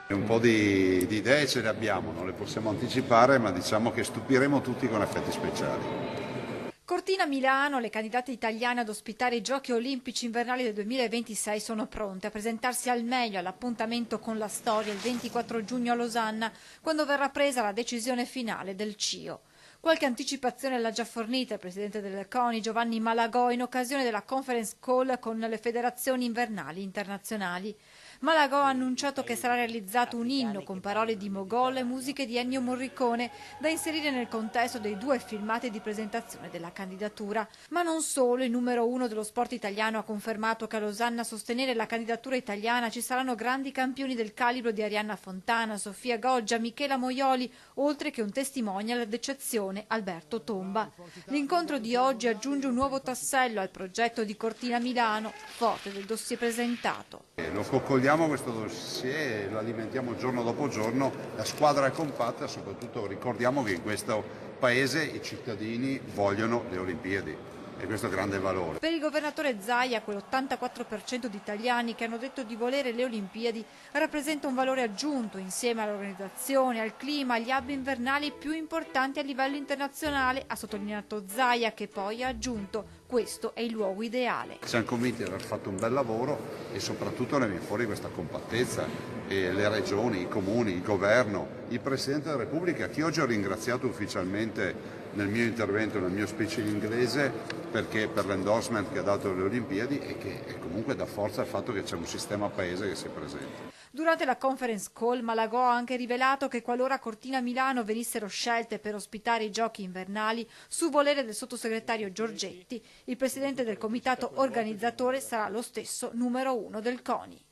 Un po' di idee ce le abbiamo, non le possiamo anticipare, ma diciamo che stupiremo tutti con effetti speciali. Cortina Milano, le candidate italiane ad ospitare i Giochi Olimpici Invernali del 2026 sono pronte a presentarsi al meglio all'appuntamento con la storia il 24 giugno a Losanna, quando verrà presa la decisione finale del CIO. Qualche anticipazione l'ha già fornita il presidente del CONI Giovanni Malagò in occasione della conference call con le federazioni invernali internazionali. Malagò ha annunciato che sarà realizzato un inno con parole di Mogol e musiche di Ennio Morricone da inserire nel contesto dei 2 filmati di presentazione della candidatura. Ma non solo, il numero 1 dello sport italiano ha confermato che a Losanna a sostenere la candidatura italiana ci saranno grandi campioni del calibro di Arianna Fontana, Sofia Goggia, Michela Moioli, oltre che un testimonial d'eccezione, Alberto Tomba. L'incontro di oggi aggiunge un nuovo tassello al progetto di Cortina Milano, forte del dossier presentato. Lo coccoliamo questo dossier e lo alimentiamo giorno dopo giorno, la squadra è compatta, soprattutto ricordiamo che in questo paese i cittadini vogliono le Olimpiadi e questo è grande valore. Per il governatore Zaia, quell'84% di italiani che hanno detto di volere le Olimpiadi rappresenta un valore aggiunto insieme all'organizzazione, al clima, agli hub invernali più importanti a livello internazionale, ha sottolineato Zaia, che poi ha aggiunto: questo è il luogo ideale. Siamo convinti di aver fatto un bel lavoro e soprattutto ne viene fuori questa compattezza e le regioni, i comuni, il governo, il Presidente della Repubblica, che oggi ho ringraziato ufficialmente nel mio intervento, nel mio speech in inglese, perché per l'endorsement che ha dato alle Olimpiadi e che comunque dà forza al fatto che c'è un sistema paese che si presenta. Durante la conference call Malagò ha anche rivelato che qualora Cortina Milano venissero scelte per ospitare i giochi invernali, su volere del sottosegretario Giorgetti, il presidente del comitato organizzatore sarà lo stesso numero 1 del CONI.